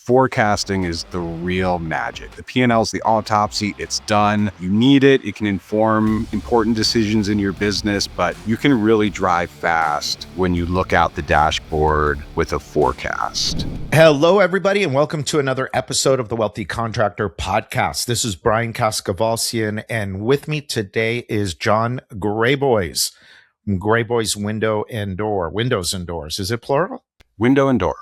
forecasting is the real magic. The P&L is the autopsy. It's done. You need it. It can inform important decisions in your business, but you can really drive fast when you look out the dashboard with a forecast. Hello, everybody, and welcome to another episode of the Wealthy Contractor Podcast. This is Brian Kaskavalsian, and with me today is Jon Graboyes from Graboyes Windows and Doors. Is it plural? Window and door.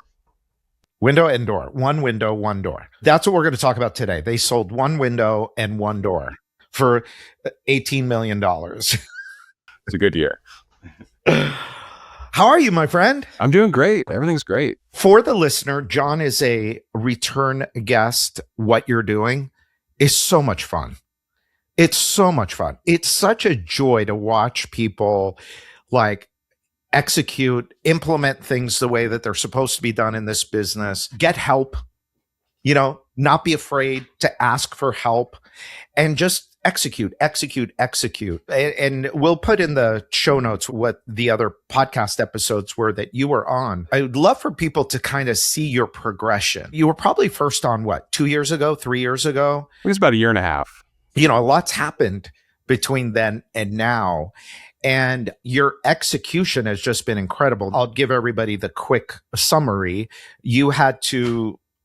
Window and door. One window, one door. That's what we're going to talk about today. They sold one window and one door for $18 million. It's a good year. How are you, my friend? I'm doing great. Everything's great. For the listener, Jon is a return guest. What you're doing is so much fun. It's so much fun. It's such a joy to watch people execute, implement things the way that they're supposed to be done in this business, get help, not be afraid to ask for help, and just execute. And we'll put in the show notes what the other podcast episodes were that you were on. I would love for people to kind of see your progression. You were probably first on 2 years ago, 3 years ago? It was about a year and a half. A lot's happened between then and now. And your execution has just been incredible. I'll give everybody the quick summary. You had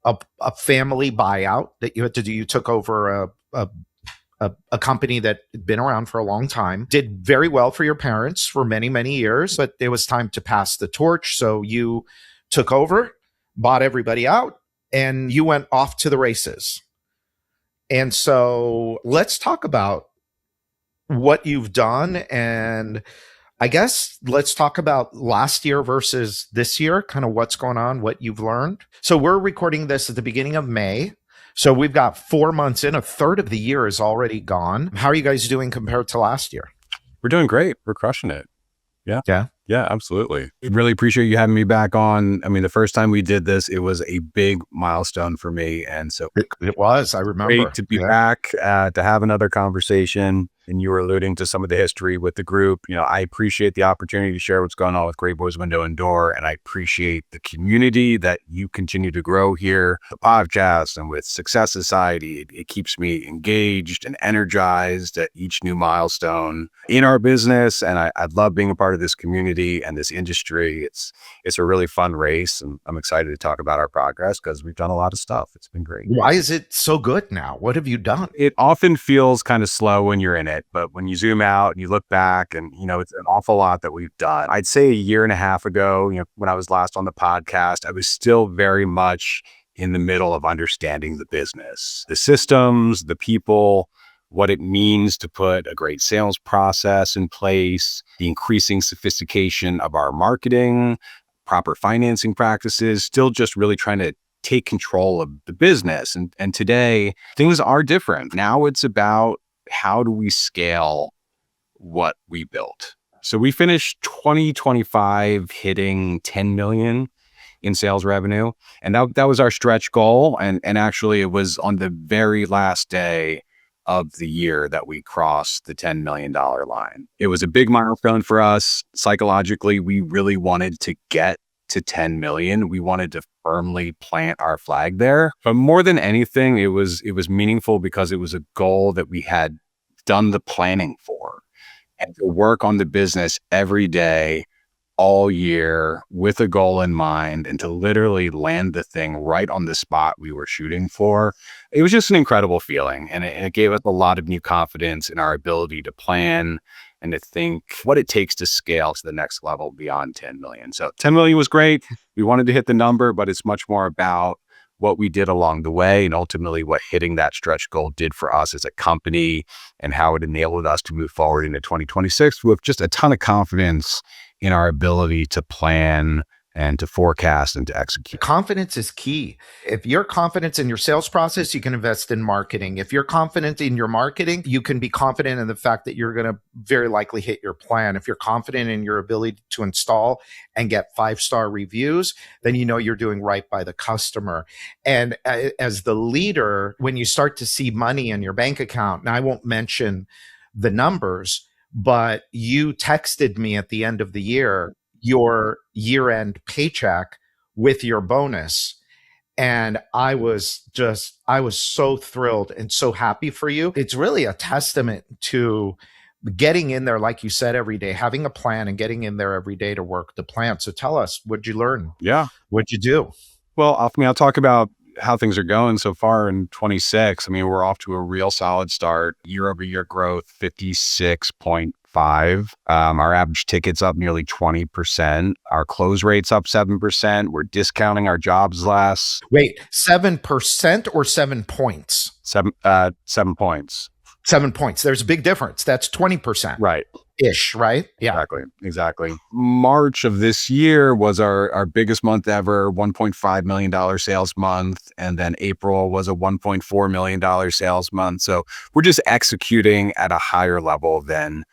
a family buyout that you had to do. You took over a company that had been around for a long time, did very well for your parents for many, many years, but it was time to pass the torch. So you took over, bought everybody out, and you went off to the races. And so let's talk about what you've done. And I guess let's talk about last year versus this year, kind of what's going on, what you've learned. So we're recording this at the beginning of May. So we've got 4 months in, a third of the year is already gone. How are you guys doing compared to last year? We're doing great. We're crushing it. Yeah, absolutely. Really appreciate you having me back on. I mean, the first time we did this, it was a big milestone for me. And so it was, I remember. Great to be back, to have another conversation. And you were alluding to some of the history with the group. I appreciate the opportunity to share what's going on with Graboyes Window and Door. And I appreciate the community that you continue to grow here, the podcast and with Success Society. It keeps me engaged and energized at each new milestone in our business. And I love being a part of this community and this industry. It's a really fun race. And I'm excited to talk about our progress because we've done a lot of stuff. It's been great. Why is it so good now? What have you done? It often feels kind of slow when you're in it. But when you zoom out and you look back and, it's an awful lot that we've done. I'd say a year and a half ago, when I was last on the podcast, I was still very much in the middle of understanding the business, the systems, the people, what it means to put a great sales process in place, the increasing sophistication of our marketing, proper financing practices, still just really trying to take control of the business. And today, things are different. Now it's about how do we scale what we built? So we finished 2025 hitting 10 million in sales revenue. And that was our stretch goal. And actually it was on the very last day of the year that we crossed the $10 million line. It was a big milestone for us. Psychologically, we really wanted to get to 10 million. We wanted to firmly plant our flag there. But more than anything, it was meaningful because it was a goal that we had done the planning for, and to work on the business every day, all year with a goal in mind, and to literally land the thing right on the spot we were shooting for. It was just an incredible feeling. And it gave us a lot of new confidence in our ability to plan and to think what it takes to scale to the next level beyond 10 million. So 10 million was great. We wanted to hit the number, but it's much more about what we did along the way and ultimately what hitting that stretch goal did for us as a company and how it enabled us to move forward into 2026 with just a ton of confidence in our ability to plan and to forecast and to execute. Confidence is key. If you're confident in your sales process, you can invest in marketing. If you're confident in your marketing, you can be confident in the fact that you're going to very likely hit your plan. If you're confident in your ability to install and get 5-star reviews, then you know you're doing right by the customer. And as the leader, when you start to see money in your bank account, and I won't mention the numbers, but you texted me at the end of the year your year-end paycheck with your bonus. And I was so thrilled and so happy for you. It's really a testament to getting in there, like you said, every day, having a plan and getting in there every day to work the plan. So tell us, what'd you learn? Yeah. What'd you do? Well, I'll talk about how things are going so far in 26. I mean, we're off to a real solid start. Year over year growth, 56.5. Our average ticket's up nearly 20%. Our close rate's up 7%. We're discounting our jobs less. Wait, 7% or 7 points? 7 points. 7 points. There's a big difference. That's 20%. Right. Ish, right? Yeah. Exactly. March of this year was our biggest month ever, $1.5 million sales month. And then April was a $1.4 million sales month. So we're just executing at a higher level than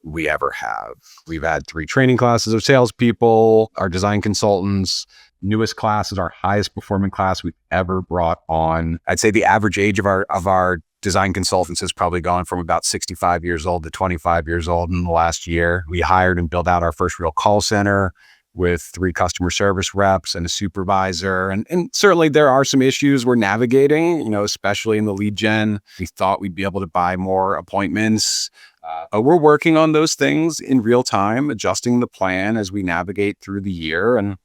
we ever have. We've had 3 training classes of salespeople, our design consultants. Newest class is our highest performing class we've ever brought on. I'd say the average age of our design consultants has probably gone from about 65 years old to 25 years old in the last year. We hired and built out our first real call center with 3 customer service reps and a supervisor. And certainly there are some issues we're navigating, especially in the lead gen. We thought we'd be able to buy more appointments. We're working on those things in real time, adjusting the plan as we navigate through the year. And,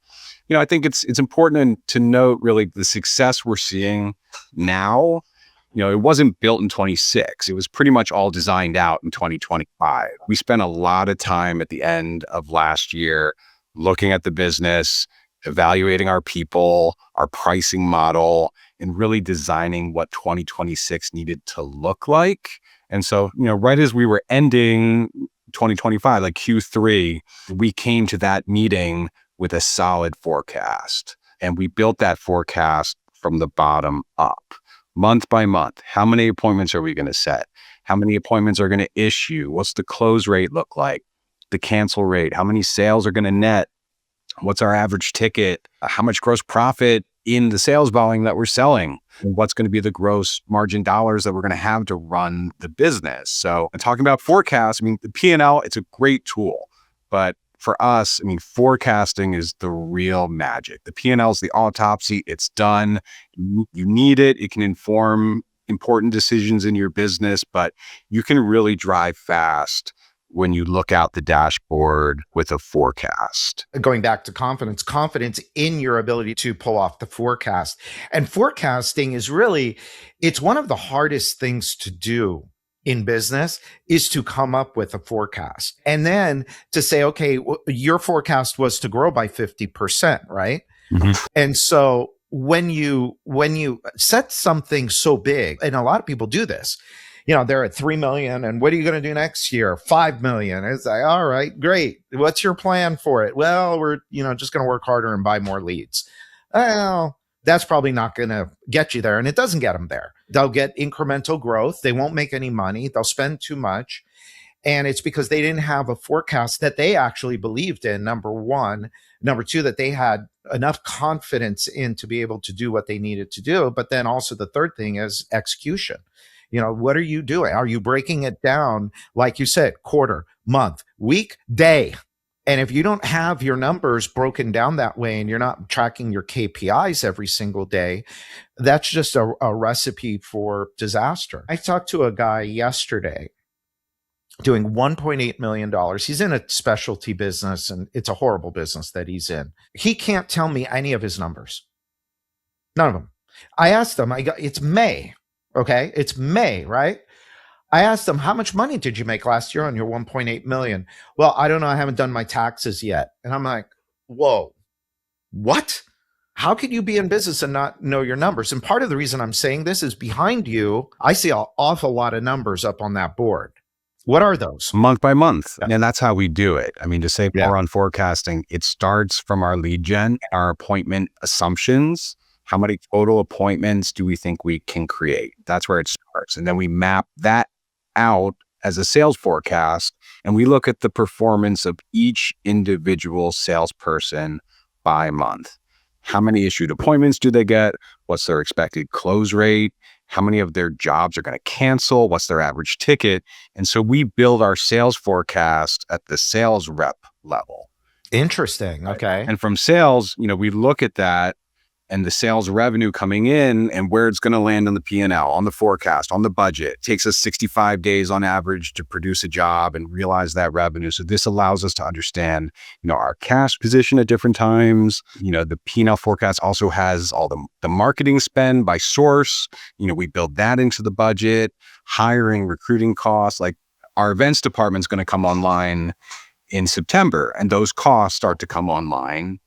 I think it's important to note really the success we're seeing now. It wasn't built in 26. It was pretty much all designed out in 2025. We spent a lot of time at the end of last year looking at the business, evaluating our people, our pricing model, and really designing what 2026 needed to look like. And so, right as we were ending 2025, like Q3, we came to that meeting with a solid forecast. And we built that forecast from the bottom up. Month by month, how many appointments are we going to set? How many appointments are going to issue? What's the close rate look like? The cancel rate? How many sales are going to net? What's our average ticket? How much gross profit in the sales volume that we're selling? And what's going to be the gross margin dollars that we're going to have to run the business? So talking about forecasts, the P&L, it's a great tool, but for us, forecasting is the real magic. The P&L is the autopsy. It's done. You need it. It can inform important decisions in your business, but you can really drive fast when you look out the dashboard with a forecast. Going back to confidence in your ability to pull off the forecast. And forecasting is really, it's one of the hardest things to do in business is to come up with a forecast and then to say, okay, your forecast was to grow by 50%, right? Mm-hmm. And so when you set something so big, and a lot of people do this, they're at 3 million and what are you going to do next year? 5 million. It's like, all right, great. What's your plan for it? Well, we're, just going to work harder and buy more leads. Well, that's probably not going to get you there. And it doesn't get them there. They'll get incremental growth. They won't make any money. They'll spend too much. And it's because they didn't have a forecast that they actually believed in, number one. Number two, that they had enough confidence in to be able to do what they needed to do. But then also the third thing is execution. What are you doing? Are you breaking it down, like you said, quarter, month, week, day? And if you don't have your numbers broken down that way and you're not tracking your KPIs every single day, that's just a recipe for disaster. I talked to a guy yesterday doing $1.8 million. He's in a specialty business and it's a horrible business that he's in. He can't tell me any of his numbers. None of them. I asked him, it's May. Okay. It's May, right? I asked them, how much money did you make last year on your 1.8 million? Well, I don't know. I haven't done my taxes yet. And I'm like, whoa, what? How could you be in business and not know your numbers? And part of the reason I'm saying this is behind you, I see an awful lot of numbers up on that board. What are those? Month by month. Yeah. And that's how we do it. To say more on forecasting, it starts from our lead gen, our appointment assumptions. How many total appointments do we think we can create? That's where it starts. And then we map that out as a sales forecast, and we look at the performance of each individual salesperson by month. How many issued appointments do they get? What's their expected close rate? How many of their jobs are going to cancel? What's their average ticket? And so we build our sales forecast at the sales rep level. Interesting. Okay. And from sales, we look at that and the sales revenue coming in and where it's going to land on the P&L, on the forecast, on the budget. It takes us 65 days on average to produce a job and realize that revenue. So this allows us to understand, our cash position at different times. The P&L forecast also has all the marketing spend by source. We build that into the budget, hiring, recruiting costs. Like our events department is going to come online in September, and those costs start to come online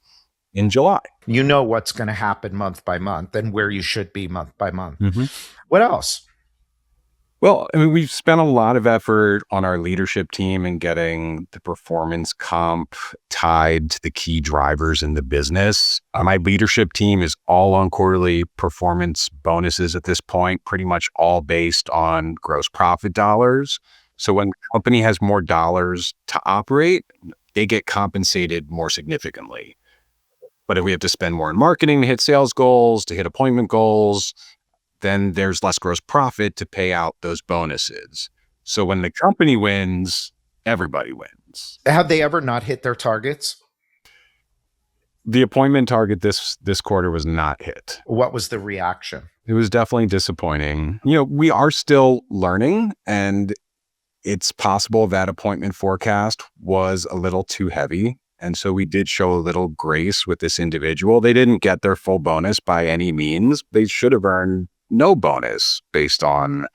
in July. You know what's going to happen month by month and where you should be month by month. Mm-hmm. What else? Well, we've spent a lot of effort on our leadership team and getting the performance comp tied to the key drivers in the business. My leadership team is all on quarterly performance bonuses at this point, pretty much all based on gross profit dollars. So when the company has more dollars to operate, they get compensated more significantly. But if we have to spend more in marketing to hit sales goals, to hit appointment goals, then there's less gross profit to pay out those bonuses. So when the company wins, everybody wins. Have they ever not hit their targets? The appointment target this quarter was not hit. What was the reaction? It was definitely disappointing. We are still learning, and it's possible that appointment forecast was a little too heavy. And so we did show a little grace with this individual. They didn't get their full bonus by any means. They should have earned no bonus based on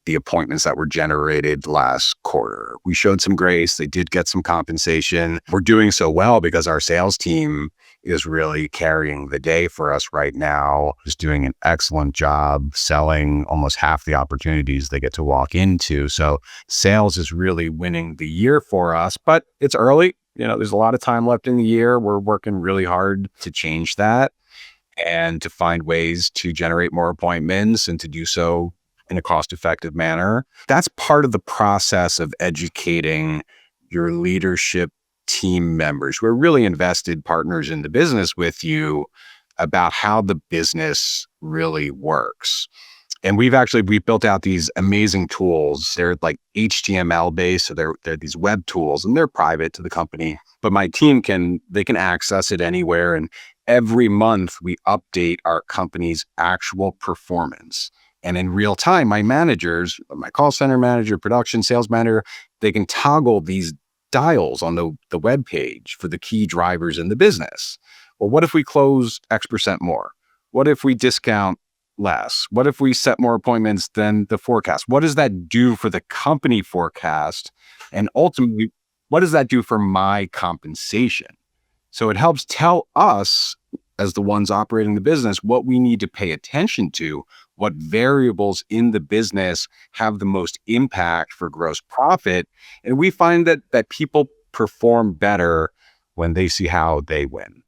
the appointments that were generated last quarter. We showed some grace. They did get some compensation. We're doing so well because our sales team is really carrying the day for us right now, just doing an excellent job selling almost half the opportunities they get to walk into. So sales is really winning the year for us, but it's early. There's a lot of time left in the year. We're working really hard to change that and to find ways to generate more appointments and to do so in a cost-effective manner. That's part of the process of educating your leadership team members who are really invested partners in the business with you about how the business really works. And we've built out these amazing tools. They're like HTML based, so they're these web tools, and they're private to the company. But my team can access it anywhere. And every month we update our company's actual performance. And in real time, my managers, my call center manager, production, sales manager, they can toggle these dials on the web page for the key drivers in the business. Well, what if we close X% more? What if we discount less? What if we set more appointments than the forecast? What does that do for the company forecast? And ultimately, what does that do for my compensation? So it helps tell us, as the ones operating the business, what we need to pay attention to, what variables in the business have the most impact for gross profit. And we find that people perform better when they see how they win.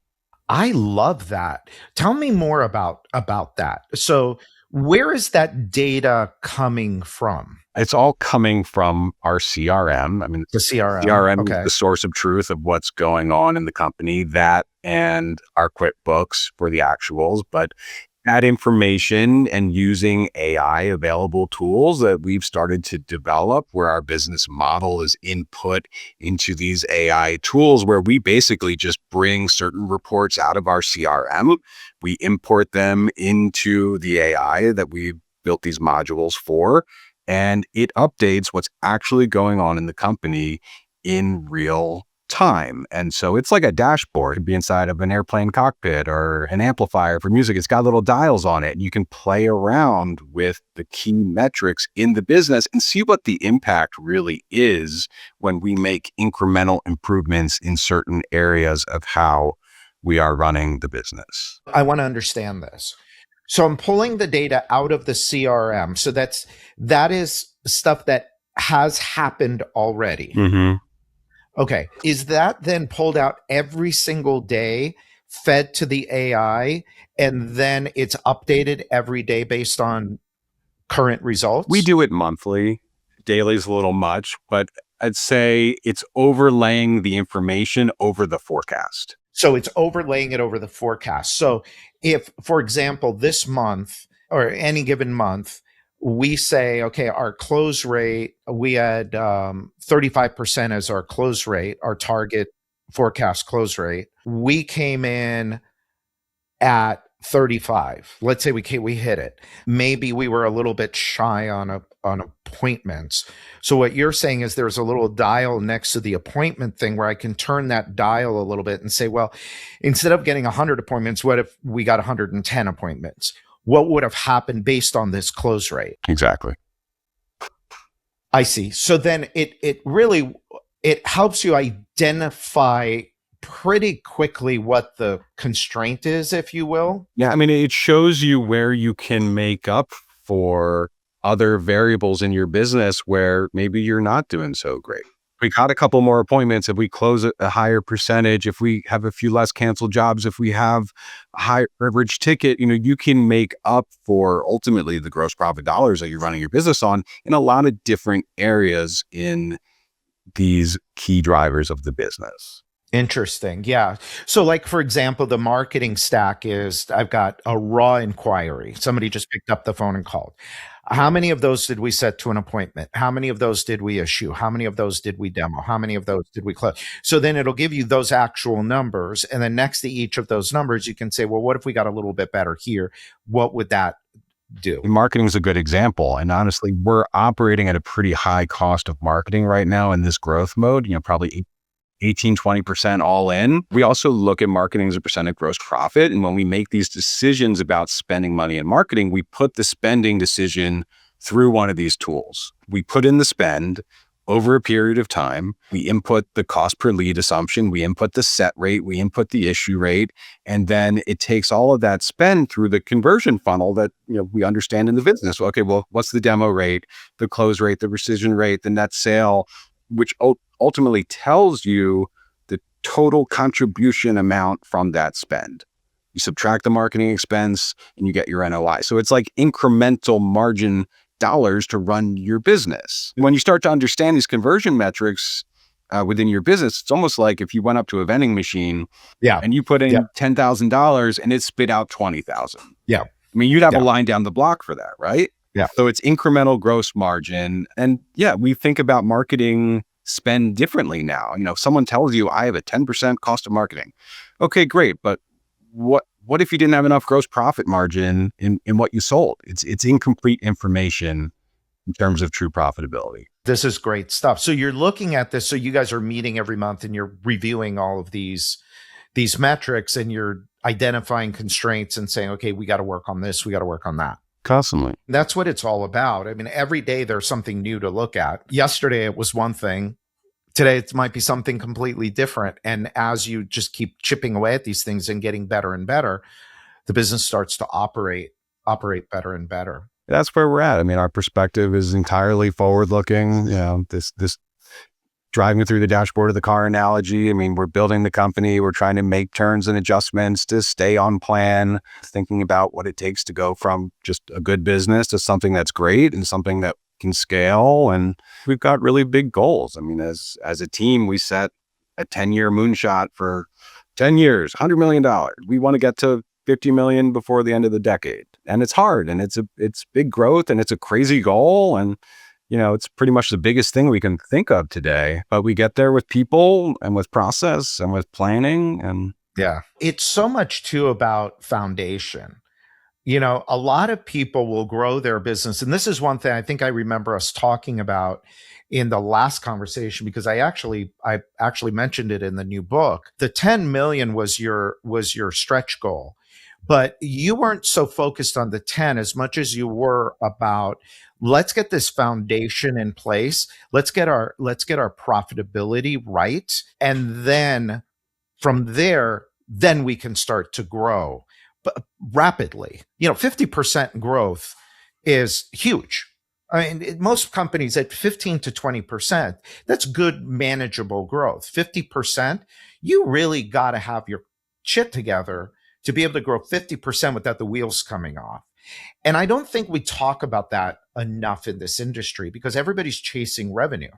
I love that. Tell me more about that. So where is that data coming from? It's all coming from our CRM. The CRM. CRM Okay. is the source of truth of what's going on in the company, that and our QuickBooks for the actuals. But that information and using AI available tools that we've started to develop, where our business model is input into these AI tools, where we basically just bring certain reports out of our CRM. We import them into the AI that we built these modules for, and it updates what's actually going on in the company in real time. And so it's like a dashboard. It'd be inside of an airplane cockpit or an amplifier for music. It's got little dials on it. You can play around with the key metrics in the business and see what the impact really is when we make incremental improvements in certain areas of how we are running the business. I want to understand this. So I'm pulling the data out of the CRM. So that is stuff that has happened already. Mm-hmm. Okay. Is that then pulled out every single day, fed to the AI, and then it's updated every day based on current results? We do it monthly. Daily is a little much, but I'd say it's overlaying the information over the forecast. So it's overlaying it over the forecast. So if, for example, this month or any given month, we say, okay, our close rate, we had 35% as our close rate, our target forecast close rate. We came in at 35. Let's say we hit it. Maybe we were a little bit shy on appointments. So what you're saying is there's a little dial next to the appointment thing where I can turn that dial a little bit and say, well, instead of getting 100 appointments, what if we got 110 appointments? What would have happened based on this close rate? Exactly. I see. So then it really helps you identify pretty quickly what the constraint is, if you will. Yeah, I mean, it shows you where you can make up for other variables in your business where maybe you're not doing so great. We got a couple more appointments, if we close a higher percentage, if we have a few less canceled jobs, if we have a higher average ticket, you can make up for ultimately the gross profit dollars that you're running your business on in a lot of different areas in these key drivers of the business. Interesting. Yeah. So like, for example, the marketing stack is I've got a raw inquiry. Somebody just picked up the phone and called. How many of those did we set to an appointment? How many of those did we issue? How many of those did we demo? How many of those did we close? So then it'll give you those actual numbers. And then next to each of those numbers, you can say, well, what if we got a little bit better here? What would that do? Marketing is a good example. And honestly, we're operating at a pretty high cost of marketing right now in this growth mode, probably 18, 20% all in. We also look at marketing as a percent of gross profit. And when we make these decisions about spending money in marketing, we put the spending decision through one of these tools. We put in the spend over a period of time. We input the cost per lead assumption. We input the set rate. We input the issue rate. And then it takes all of that spend through the conversion funnel that we understand in the business. Okay, well, what's the demo rate, the close rate, the rescission rate, the net sale, which ultimately tells you the total contribution amount from that spend. You subtract the marketing expense and you get your NOI. So it's like incremental margin dollars to run your business. When you start to understand these conversion metrics within your business, it's almost like if you went up to a vending machine and you put in $10,000 and it spit out $20,000. Yeah. I mean, you'd have a line down the block for that, right? Yeah. So it's incremental gross margin. And we think about marketing spend differently now. Someone tells you I have a 10% cost of marketing. Okay, great. But what if you didn't have enough gross profit margin in what you sold? It's incomplete information in terms of true profitability. This is great stuff. So you're looking at this. So you guys are meeting every month and you're reviewing all of these metrics and you're identifying constraints and saying, okay, we got to work on this. We got to work on that. Constantly. That's what it's all about. I mean, every day there's something new to look at. Yesterday it was one thing. Today it might be something completely different. And as you just keep chipping away at these things and getting better and better, the business starts to operate better and better. That's where we're at. I mean, our perspective is entirely forward looking. This driving through the dashboard of the car analogy. I mean, we're building the company. We're trying to make turns and adjustments to stay on plan, thinking about what it takes to go from just a good business to something that's great and something that can scale. And we've got really big goals. I mean, as a team, we set a 10-year moonshot for 10 years, $100 million. We want to get to 50 million before the end of the decade. And it's hard and it's big growth and it's a crazy goal. And it's pretty much the biggest thing we can think of today, but we get there with people and with process and with planning. And it's so much too about foundation. A lot of people will grow their business. And this is one thing I think I remember us talking about in the last conversation, because I actually mentioned it in the new book. The 10 million was your stretch goal, but you weren't so focused on the 10 as much as you were about, let's get this foundation in place. Let's get our profitability right. And then from there, then we can start to grow, but rapidly. 50% growth is huge. I mean, most companies at 15 to 20%, that's good, manageable growth. 50%, you really got to have your shit together to be able to grow 50% without the wheels coming off. And I don't think we talk about that enough in this industry because everybody's chasing revenue.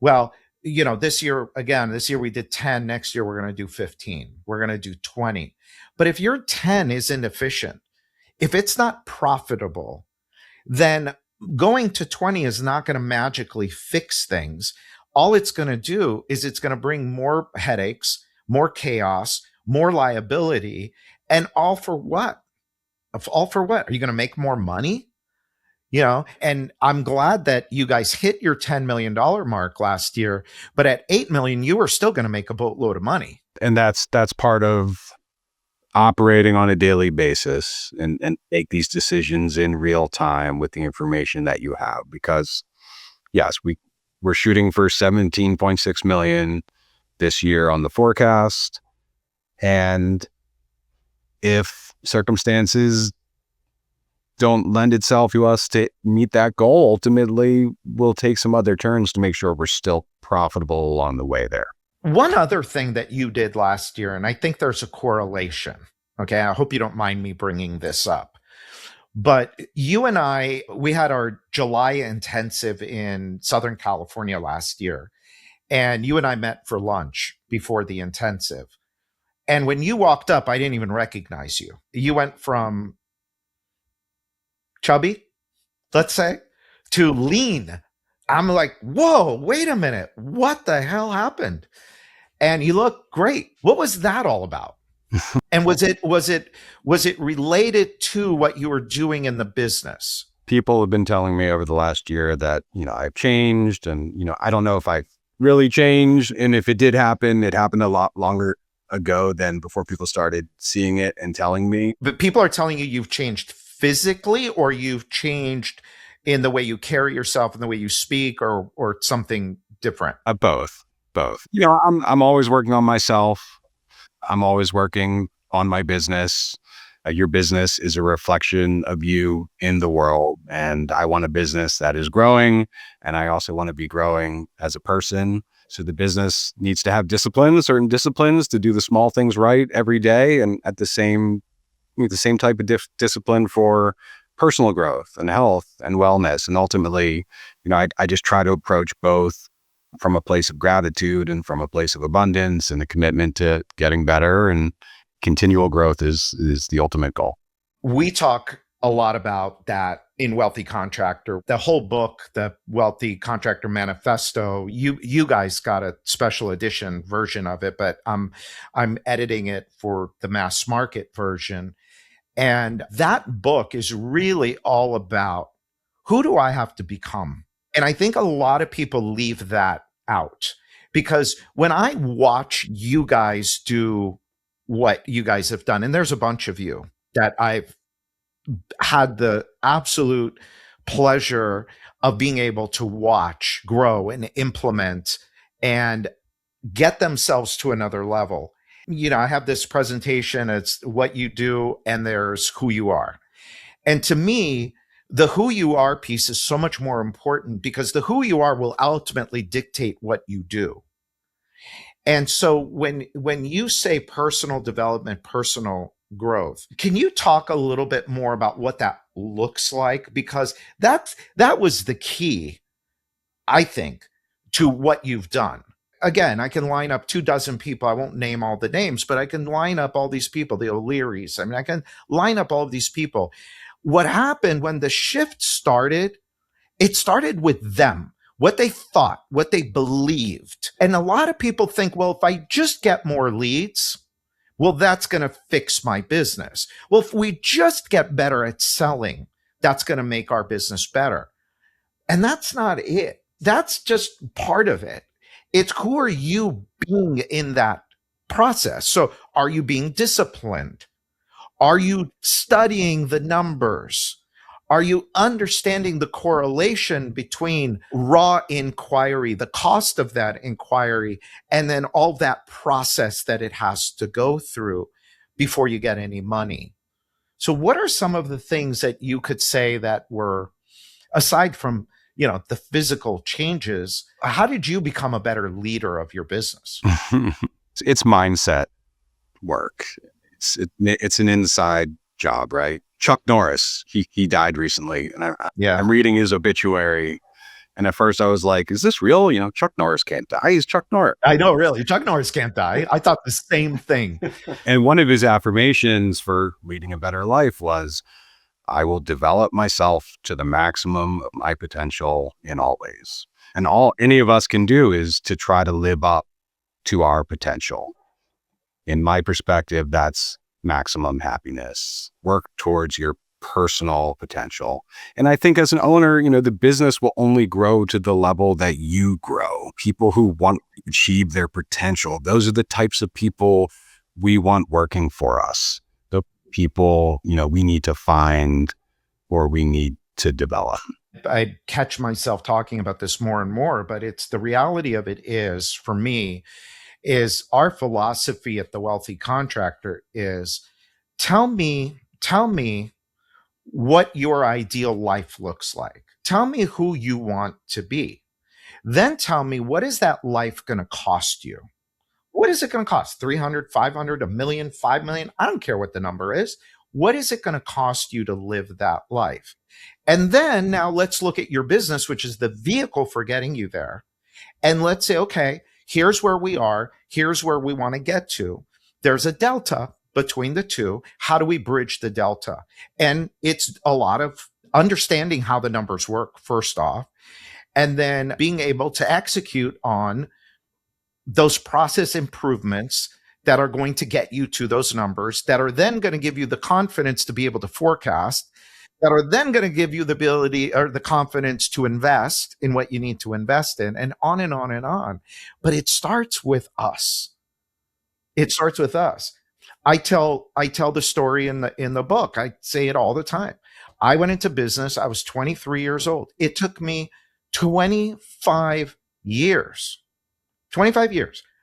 Well, this year we did 10. Next year, we're going to do 15. We're going to do 20. But if your 10 is inefficient, if it's not profitable, then going to 20 is not going to magically fix things. All it's going to do is it's going to bring more headaches, more chaos, more liability. And all for what? All for what? Are you going to make more money? And I'm glad that you guys hit your $10 million mark last year, but at 8 million, you were still going to make a boatload of money. And that's part of operating on a daily basis and make these decisions in real time with the information that you have. Because yes, we're shooting for 17.6 million this year on the forecast. And if circumstances don't lend itself to us to meet that goal, ultimately we'll take some other turns to make sure we're still profitable along the way there. One other thing that you did last year, and I think there's a correlation. Okay. I hope you don't mind me bringing this up, but you and we had our July intensive in Southern California last year, and you and I met for lunch before the intensive. And when you walked up, I didn't even recognize you. You went from chubby, let's say, to lean. I'm like, whoa, wait a minute. What the hell happened? And you look great. What was that all about? And was it related to what you were doing in the business? People have been telling me over the last year that, I've changed, and, I don't know if I've really changed. And if it did happen, it happened a lot longer ago than before people started seeing it and telling me. But people are telling you you've changed physically, or you've changed in the way you carry yourself and the way you speak, or something different? Both. I'm always working on myself. I'm always working on my business. Your business is a reflection of you in the world. And I want a business that is growing. And I also want to be growing as a person. So the business needs to have certain disciplines to do the small things right every day. And at the same type of discipline for personal growth and health and wellness. And ultimately, I just try to approach both from a place of gratitude and from a place of abundance and a commitment to getting better, and continual growth is the ultimate goal. We talk a lot about that in Wealthy Contractor. The whole book, the Wealthy Contractor Manifesto, you guys got a special edition version of it, but I'm editing it for the mass market version. And that book is really all about, who do I have to become? And I think a lot of people leave that out, because when I watch you guys do what you guys have done, and there's a bunch of you that I've had the absolute pleasure of being able to watch grow and implement and get themselves to another level. I have this presentation, it's what you do, and there's who you are. And to me, the who you are piece is so much more important, because the who you are will ultimately dictate what you do. And so when you say personal development, personal growth, can you talk a little bit more about what that looks like? Because that was the key, I think, to what you've done. Again, I can line up 24 people. I won't name all the names, but I can line up all these people, the O'Learys. I can line up all of these people. What happened when the shift started, it started with them, what they thought, what they believed. And a lot of people think, well, if I just get more leads, well, that's going to fix my business. Well, if we just get better at selling, that's going to make our business better. And that's not it. That's just part of it. It's who are you being in that process? So are you being disciplined? Are you studying the numbers? Are you understanding the correlation between raw inquiry, the cost of that inquiry, and then all that process that it has to go through before you get any money? So what are some of the things that you could say that were, aside from, the physical changes, how did you become a better leader of your business? It's mindset work. It's an inside job, right? Chuck Norris, he died recently, and I'm reading his obituary, and at first I was like, "Is this real?" Chuck Norris can't die. He's Chuck Norris. I know, really. Chuck Norris can't die. I thought the same thing. And one of his affirmations for leading a better life was, "I will develop myself to the maximum of my potential in all ways." And all any of us can do is to try to live up to our potential. In my perspective, that's maximum happiness. Work towards your personal potential. And I think as an owner, the business will only grow to the level that you grow. People who want to achieve their potential, those are the types of people we want working for us. The people, we need to find or we need to develop. I catch myself talking about this more and more, but it's the reality of it is, for me, is our philosophy at the Wealthy Contractor is tell me what your ideal life looks like. Tell me who you want to be. Then tell me, what is that life going to cost you? What is it going to cost? 300, 500, a million, 5 million? I don't care what the number is. What is it going to cost you to live that life? And then now let's look at your business, which is the vehicle for getting you there. And let's say, okay, here's where we are. Here's where we want to get to. There's a delta between the two. How do we bridge the delta? And it's a lot of understanding how the numbers work, first off, and then being able to execute on those process improvements that are going to get you to those numbers, that are then going to give you the confidence to be able to forecast, that are then going to give you the ability or the confidence to invest in what you need to invest in, and on and on and on. But it starts with us. It starts with us. I tell the story in the book. I say it all the time. I went into business. I was 23 years old. It took me 25 years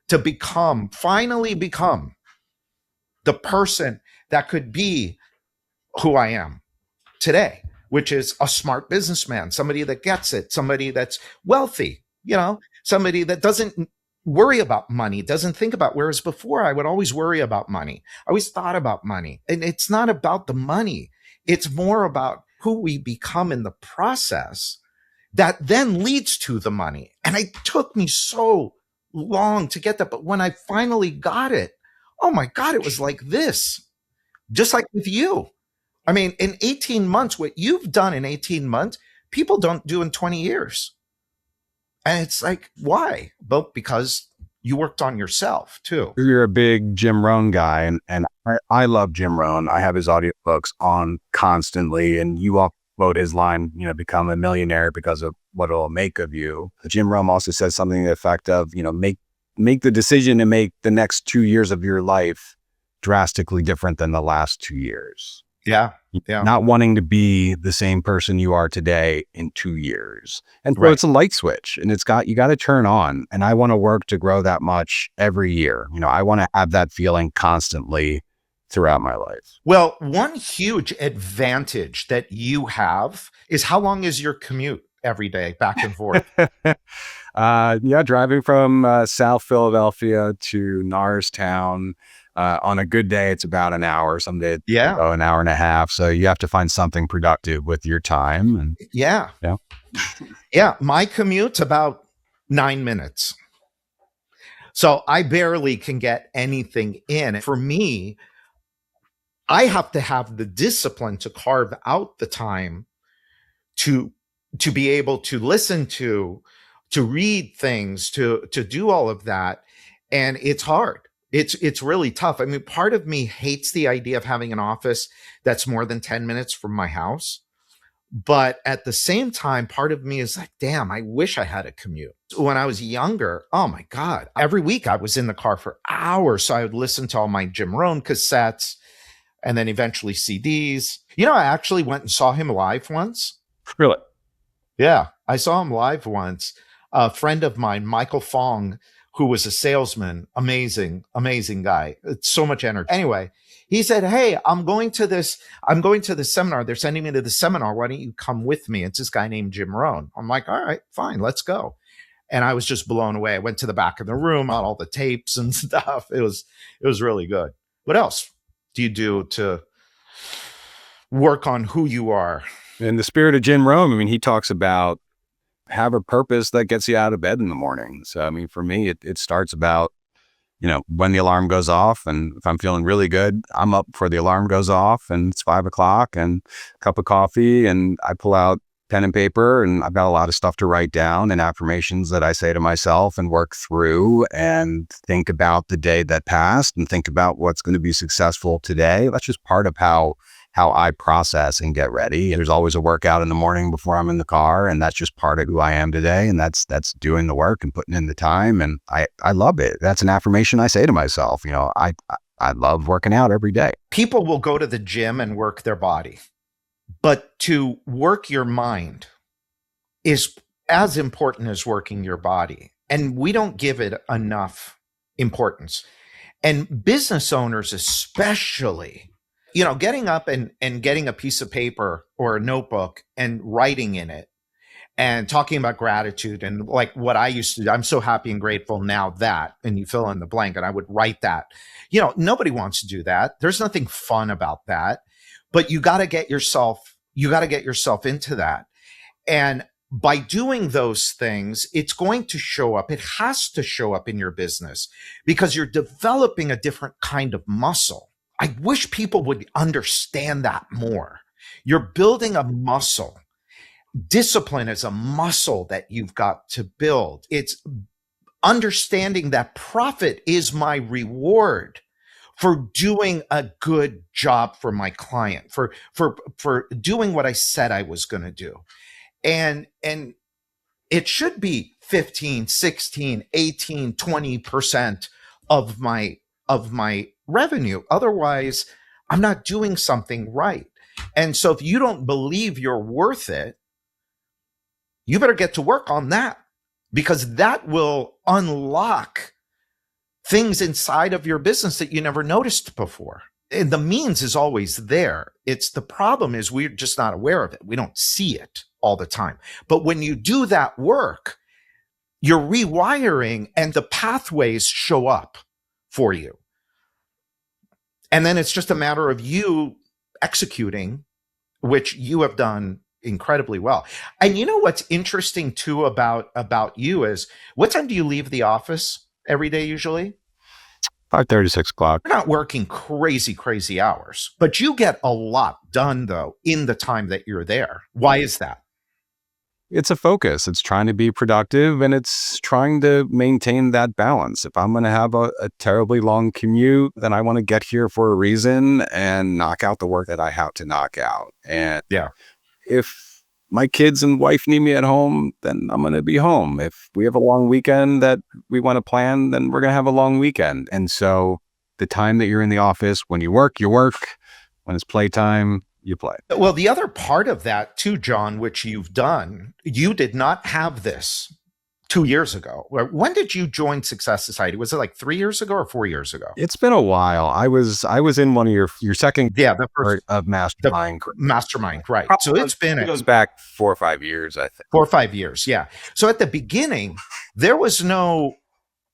to finally become the person that could be who I am today, which is a smart businessman, somebody that gets it, somebody that's wealthy, somebody that doesn't worry about money, doesn't think about, whereas before I would always worry about money. I always thought about money. And it's not about the money. It's more about who we become in the process that then leads to the money. And it took me so long to get that. But when I finally got it, oh my God, it was like this, just like with you. I mean, in 18 months, what you've done in 18 months, people don't do in 20 years. And it's like, why? Well, because you worked on yourself too. You're a big Jim Rohn guy, and I love Jim Rohn. I have his audiobooks on constantly, and you all quote his line, become a millionaire because of what it'll make of you. Jim Rohn also says something to the effect of, make the decision to make the next 2 years of your life drastically different than the last 2 years. Yeah. Not wanting to be the same person you are today in 2 years. And so Right. It's a light switch, and you got to turn on. And I want to work to grow that much every year. I want to have that feeling constantly throughout my life. Well, one huge advantage that you have is, how long is your commute every day back and forth? Driving from South Philadelphia to Norristown. On a good day, it's about an hour. Some days, an hour and a half. So you have to find something productive with your time. And Yeah. My commute's about 9 minutes. So I barely can get anything in. For me, I have to have the discipline to carve out the time to be able to listen to read things, to do all of that. And it's hard. It's really tough. I mean, part of me hates the idea of having an office that's more than 10 minutes from my house. But at the same time, part of me is like, damn, I wish I had a commute. When I was younger, oh my God, every week I was in the car for hours. So I would listen to all my Jim Rohn cassettes and then eventually CDs. I actually went and saw him live once. Really? Yeah, I saw him live once. A friend of mine, Michael Fong, who was a salesman, amazing guy. It's so much energy. Anyway, he said, hey, I'm going to this seminar. They're sending me to the seminar. Why don't you come with me? It's this guy named Jim Rohn. I'm like, all right, fine, let's go. And I was just blown away. I went to the back of the room, got all the tapes and stuff. It was really good. What else do you do to work on who you are? In the spirit of Jim Rohn, he talks about have a purpose that gets you out of bed in the morning. So, for me, it starts about, when the alarm goes off, and if I'm feeling really good, I'm up before the alarm goes off, and it's 5 o'clock and a cup of coffee, and I pull out pen and paper, and I've got a lot of stuff to write down and affirmations that I say to myself and work through and think about the day that passed and think about what's going to be successful today. That's just part of how I process and get ready. There's always a workout in the morning before I'm in the car, and that's just part of who I am today. And that's doing the work and putting in the time. And I love it. That's an affirmation I say to myself. I love working out every day. People will go to the gym and work their body, but to work your mind is as important as working your body. And we don't give it enough importance. And business owners especially, getting up and getting a piece of paper or a notebook and writing in it and talking about gratitude and like what I used to do. I'm so happy and grateful now that, and you fill in the blank, and I would write that. Nobody wants to do that. There's nothing fun about that, but you got to get yourself into that. And by doing those things, it's going to show up. It has to show up in your business because you're developing a different kind of muscle. I wish people would understand that more. You're building a muscle. Discipline is a muscle that you've got to build. It's understanding that profit is my reward for doing a good job for my client, for doing what I said I was going to do. And it should be 15, 16, 18, 20% of my revenue. Otherwise, I'm not doing something right. And so if you don't believe you're worth it, you better get to work on that, because that will unlock things inside of your business that you never noticed before. And the means is always there. The problem is we're just not aware of it. We don't see it all the time. But when you do that work, you're rewiring and the pathways show up for you. And then it's just a matter of you executing, which you have done incredibly well. And you know what's interesting too about you is, what time do you leave the office every day usually? 5:30, 6 o'clock. You're not working crazy hours, but you get a lot done though in the time that you're there. Why is that? It's a focus. It's trying to be productive, and it's trying to maintain that balance. If I'm going to have a terribly long commute, then I want to get here for a reason and knock out the work that I have to knock out. And if my kids and wife need me at home, then I'm going to be home. If we have a long weekend that we want to plan, then we're going to have a long weekend. And so the time that you're in the office, when you work, you work. When it's playtime, you play. Well, the other part of that too, John, which you've done, you did not have this 2 years ago. When did you join Success Society? Was it like 3 years ago or 4 years ago? It's been a while. I was in one of your second the first part of Mastermind. Mastermind, right. Probably, so it goes back 4 or 5 years, I think. 4 or 5 years, yeah. So at the beginning, there was no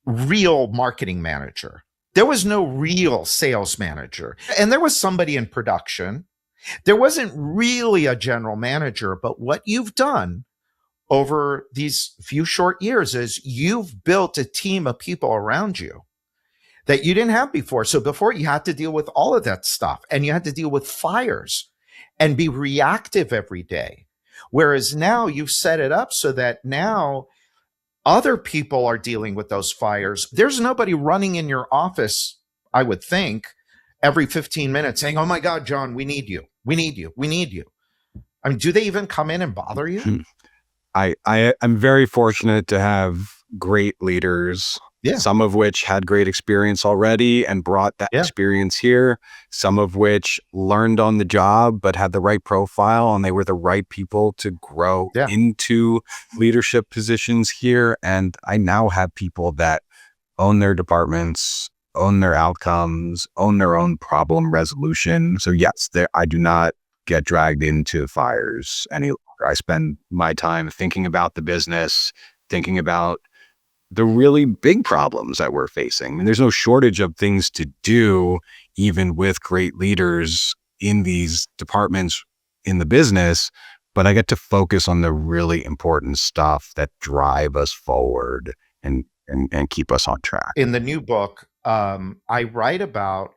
real marketing manager. There was no real sales manager. And there was somebody in production. There wasn't really a general manager, but what you've done over these few short years is you've built a team of people around you that you didn't have before. So before, you had to deal with all of that stuff, and you had to deal with fires and be reactive every day. Whereas now you've set it up so that now other people are dealing with those fires. There's nobody running in your office, I would think, every 15 minutes saying, "Oh my God, John, we need you. We need you. We need you." I mean, do they even come in and bother you? I'm very fortunate to have great leaders, some of which had great experience already and brought that experience here, some of which learned on the job but had the right profile, and they were the right people to grow into leadership positions here. And I now have people that own their departments, own their outcomes, own their own problem resolution. So yes, I do not get dragged into fires any longer. I spend my time thinking about the business, thinking about the really big problems that we're facing. And there's no shortage of things to do, even with great leaders in these departments in the business. But I get to focus on the really important stuff that drive us forward and keep us on track. In the new book, I write about,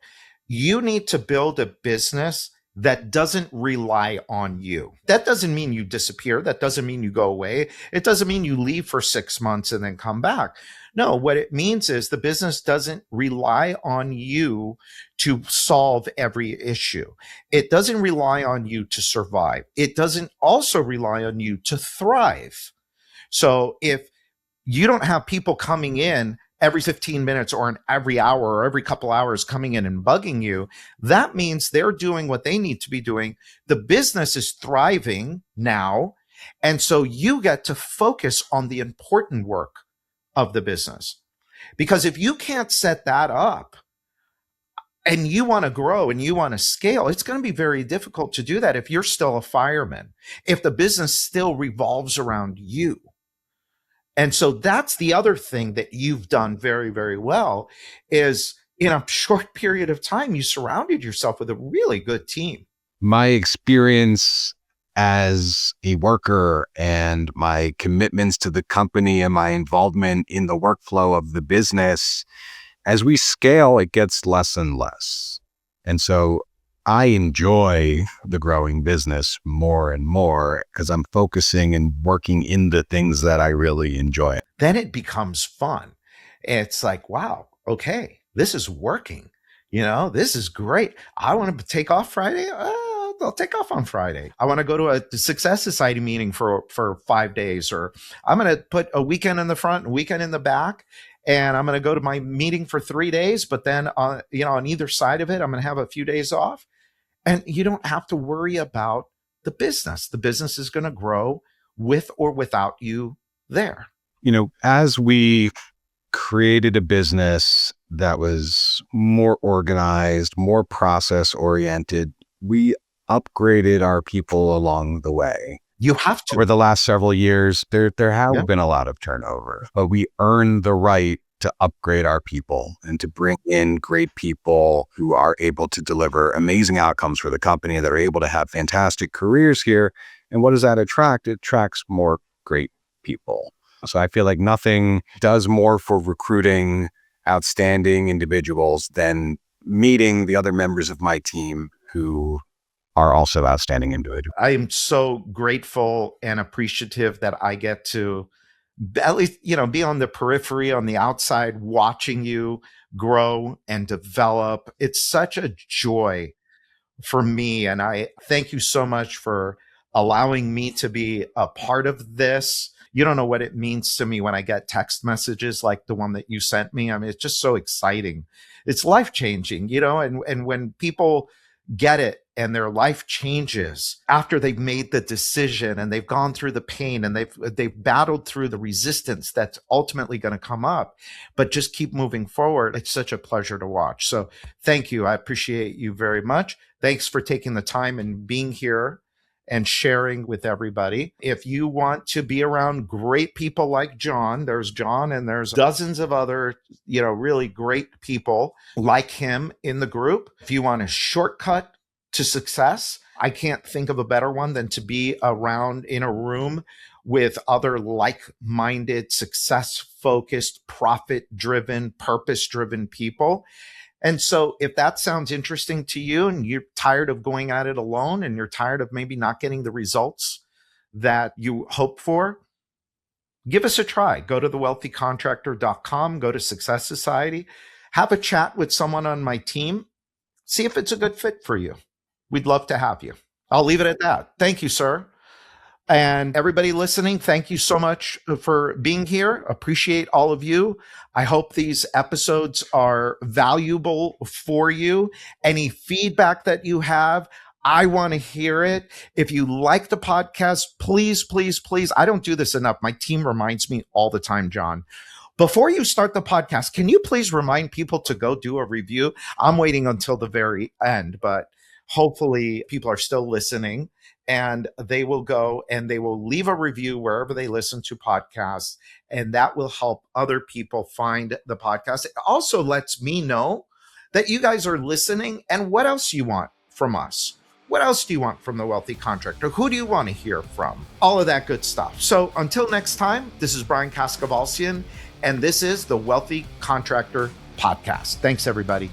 you need to build a business that doesn't rely on you. That doesn't mean you disappear. That doesn't mean you go away. It doesn't mean you leave for 6 months and then come back. No, what it means is the business doesn't rely on you to solve every issue. It doesn't rely on you to survive. It doesn't also rely on you to thrive. So if you don't have people coming in every 15 minutes or every hour or every couple hours coming in and bugging you, that means they're doing what they need to be doing. The business is thriving now. And so you get to focus on the important work of the business. Because if you can't set that up and you want to grow and you want to scale, it's going to be very difficult to do that if you're still a fireman, if the business still revolves around you. And so that's the other thing that you've done very, very well is in a short period of time, you surrounded yourself with a really good team. My experience as a worker and my commitments to the company and my involvement in the workflow of the business, as we scale, it gets less and less. And so I enjoy the growing business more and more because I'm focusing and working in the things that I really enjoy. Then it becomes fun. It's like, wow, okay, this is working. This is great. I want to take off Friday. I'll take off on Friday. I want to go to a Success Society meeting for 5 days, or I'm going to put a weekend in the front, a weekend in the back. And I'm going to go to my meeting for 3 days, but then on either side of it, I'm going to have a few days off. And you don't have to worry about the business. The business is going to grow with or without you there. As we created a business that was more organized, more process oriented, we upgraded our people along the way. You have to. Over the last several years, there have been a lot of turnover, but we earned the right to upgrade our people and to bring in great people who are able to deliver amazing outcomes for the company, that are able to have fantastic careers here. And what does that attract? It attracts more great people. So I feel like nothing does more for recruiting outstanding individuals than meeting the other members of my team who are also outstanding individuals. I am so grateful and appreciative that I get to at least, be on the periphery, on the outside, watching you grow and develop. It's such a joy for me. And I thank you so much for allowing me to be a part of this. You don't know what it means to me when I get text messages like the one that you sent me. I mean, it's just so exciting. It's life-changing, and when people get it and their life changes after they've made the decision and they've gone through the pain and they've battled through the resistance that's ultimately going to come up, but just keep moving forward. It's such a pleasure to watch. So thank you. I appreciate you very much. Thanks for taking the time and being here and sharing with everybody. If you want to be around great people like Jon, there's Jon and there's dozens of other, really great people like him in the group. If you want a shortcut to success, I can't think of a better one than to be around in a room with other like-minded, success-focused, profit-driven, purpose-driven people. And so if that sounds interesting to you and you're tired of going at it alone and you're tired of maybe not getting the results that you hope for, give us a try. Go to thewealthycontractor.com, go to Success Society, have a chat with someone on my team, see if it's a good fit for you. We'd love to have you. I'll leave it at that. Thank you, sir. And everybody listening, thank you so much for being here. Appreciate all of you. I hope these episodes are valuable for you. Any feedback that you have, I want to hear it. If you like the podcast, please, please, please. I don't do this enough. My team reminds me all the time, Jon. Before you start the podcast, can you please remind people to go do a review? I'm waiting until the very end, but hopefully people are still listening. And they will go and they will leave a review wherever they listen to podcasts. And that will help other people find the podcast. It also lets me know that you guys are listening and what else you want from us. What else do you want from the Wealthy Contractor? Who do you want to hear from? All of that good stuff. So until next time, this is Brian Kaskavalcian, and this is the Wealthy Contractor Podcast. Thanks, everybody.